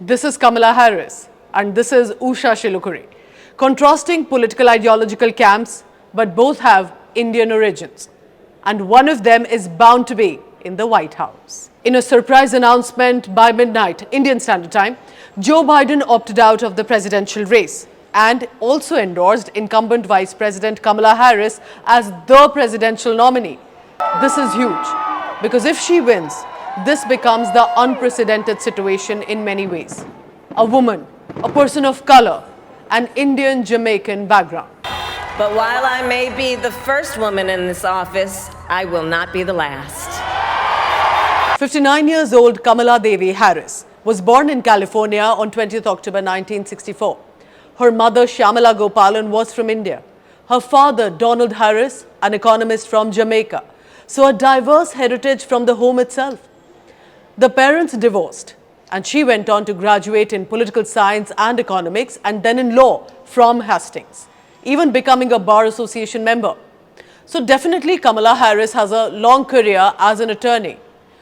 This is Kamala Harris and this is Usha Chilukuri. Contrasting political ideological camps, but both have Indian origins. And one of them is bound to be in the White House. In a surprise announcement by midnight, Indian Standard Time, Joe Biden opted out of the presidential race and also endorsed incumbent Vice President Kamala Harris as the presidential nominee. This is huge because if she wins, this becomes the unprecedented situation in many ways. A woman, a person of color, an Indian Jamaican background. But while I may be the first woman in this office, I will not be the last. 59 years old Kamala Devi Harris was born in California on 20th October 1964. Her mother Shyamala Gopalan was from India. Her father Donald Harris, an economist from Jamaica. So a diverse heritage from the home itself. The parents divorced and she went on to graduate in political science and economics and then in law from Hastings, even becoming a bar association member. So definitely Kamala Harris has a long career as an attorney,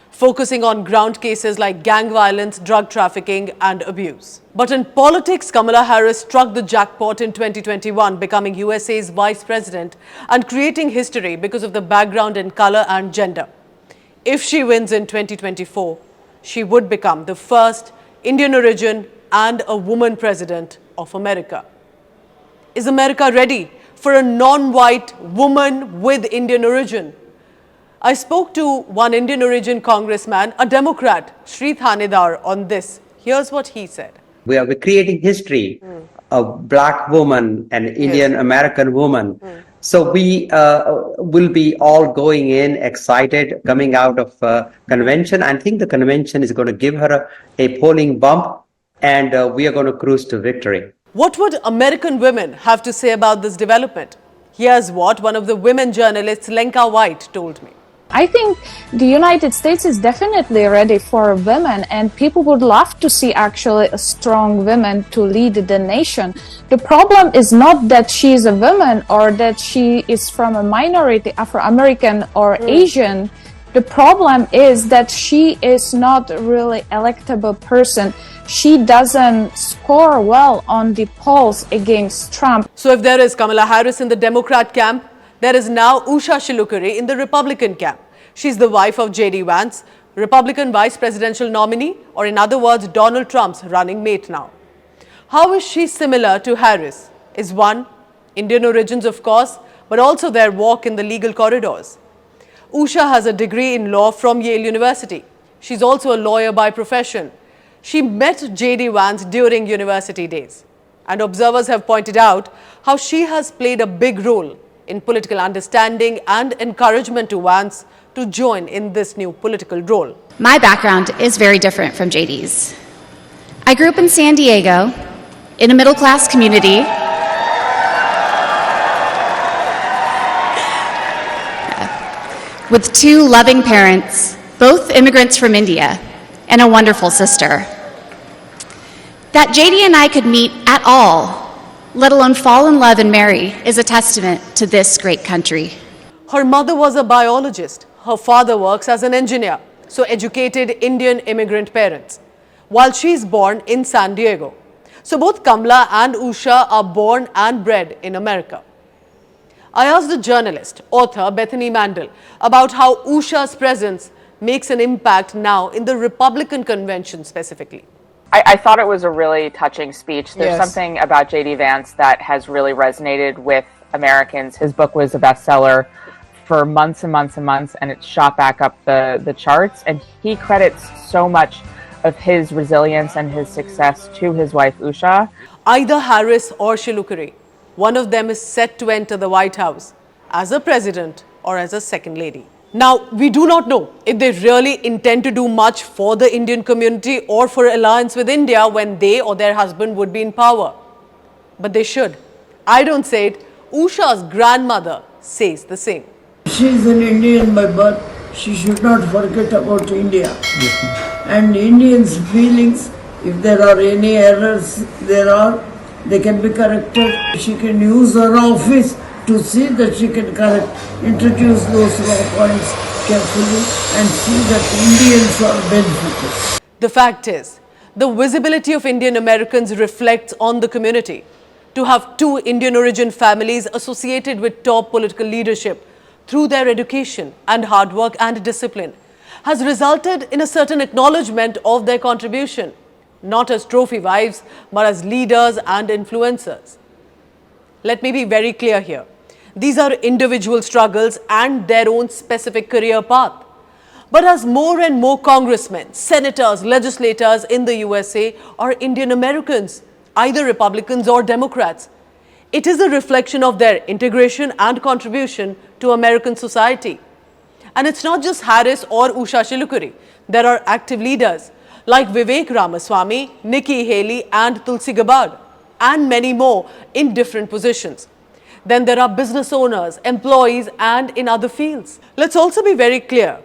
focusing on ground cases like gang violence, drug trafficking and abuse. But in politics, Kamala Harris struck the jackpot in 2021, becoming USA's vice president and creating history because of the background in color and gender. If she wins in 2024, she would become the first Indian origin and a woman president of America. Is America ready for a non-white woman with Indian origin? I spoke to one Indian origin congressman, a Democrat, Sri Thanedar, on this. Here's what he said. We are creating history, a black woman, an Indian American woman. So we will be all going in excited, coming out of convention. I think the convention is going to give her a polling bump and we are going to cruise to victory. What would American women have to say about this development? Here's what one of the women journalists, Lenka White, told me. I think the United States is definitely ready for women, and people would love to see actually a strong woman to lead the nation. The problem is not that she is a woman or that she is from a minority, Afro-American or Asian. The problem is that she is not really electable person. She doesn't score well on the polls against Trump. So if there is Kamala Harris in the Democrat camp, there is now Usha Chilukuri in the Republican camp. She's the wife of J.D. Vance, Republican vice presidential nominee, or in other words, Donald Trump's running mate now. How is she similar to Harris? Is one, Indian origins of course, but also their walk in the legal corridors. Usha has a degree in law from Yale University. She's also a lawyer by profession. She met J.D. Vance during university days. And observers have pointed out how she has played a big role in political understanding and encouragement to Vance to join in this new political role. My background is very different from JD's. I grew up in San Diego, in a middle-class community. With two loving parents, both immigrants from India, and a wonderful sister. That JD and I could meet at all, let alone fall in love and marry, is a testament to this great country. Her mother was a biologist. Her father works as an engineer, so educated Indian immigrant parents, while she is born in San Diego. So both Kamala and Usha are born and bred in America. I asked the journalist, author Bethany Mandel, about how Usha's presence makes an impact now in the Republican convention specifically. I thought it was a really touching speech. There's something about J.D. Vance that has really resonated with Americans. His book was a bestseller for months and months and months, and it shot back up the charts. And he credits so much of his resilience and his success to his wife, Usha. Either Harris or Chilukuri, one of them is set to enter the White House as a president or as a second lady. Now, we do not know if they really intend to do much for the Indian community or for alliance with India when they or their husband would be in power. But they should. I don't say it. Usha's grandmother says the same. She is an Indian by birth. She should not forget about India. And Indians' feelings, if there are any errors they can be corrected. She can use her office to see that she can correct, introduce those raw points carefully and see that Indians are benefited. The fact is, the visibility of Indian Americans reflects on the community. To have two Indian origin families associated with top political leadership through their education and hard work and discipline has resulted in a certain acknowledgement of their contribution, not as trophy wives, but as leaders and influencers. Let me be very clear here. These are individual struggles and their own specific career path. But as more and more congressmen, senators, legislators in the USA are Indian Americans, either Republicans or Democrats, it is a reflection of their integration and contribution to American society. And it's not just Harris or Usha Chilukuri. There are active leaders like Vivek Ramaswamy, Nikki Haley and Tulsi Gabbard, and many more in different positions. Then there are business owners, employees and in other fields. Let's also be very clear.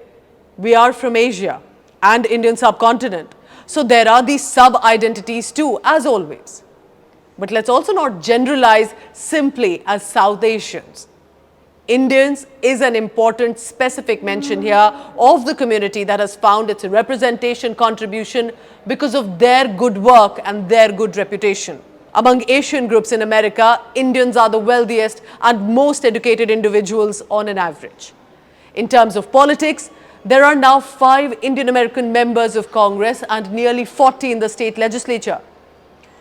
We are from Asia and Indian subcontinent. So there are these sub-identities too, as always. But let's also not generalize simply as South Asians. Indians is an important specific mention here of the community that has found its representation contribution because of their good work and their good reputation. Among Asian groups in America, Indians are the wealthiest and most educated individuals on an average. In terms of politics, there are now 5 Indian American members of Congress and nearly 40 in the state legislature,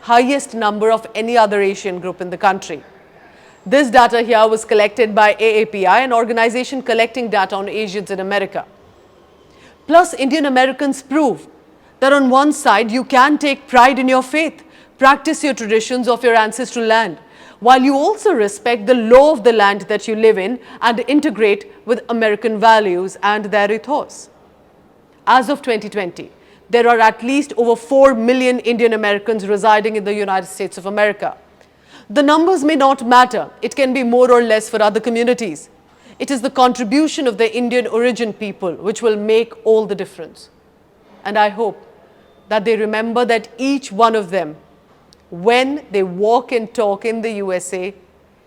highest number of any other Asian group in the country. This data here was collected by AAPI, an organization collecting data on Asians in America. Plus, Indian Americans prove that on one side you can take pride in your faith, practice your traditions of your ancestral land, while you also respect the law of the land that you live in and integrate with American values and their ethos. As of 2020, there are at least over 4 million Indian Americans residing in the United States of America. The numbers may not matter. It can be more or less for other communities. It is the contribution of the Indian origin people which will make all the difference. And I hope that they remember that each one of them, when they walk and talk in the USA,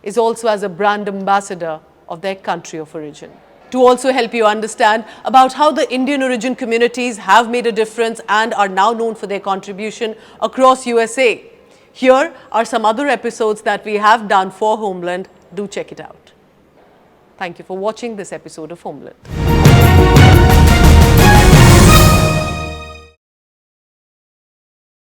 is also as a brand ambassador of their country of origin. To also help you understand about how the Indian origin communities have made a difference and are now known for their contribution across USA, here are some other episodes that we have done for Homeland. Do check it out. Thank you for watching this episode of Homeland.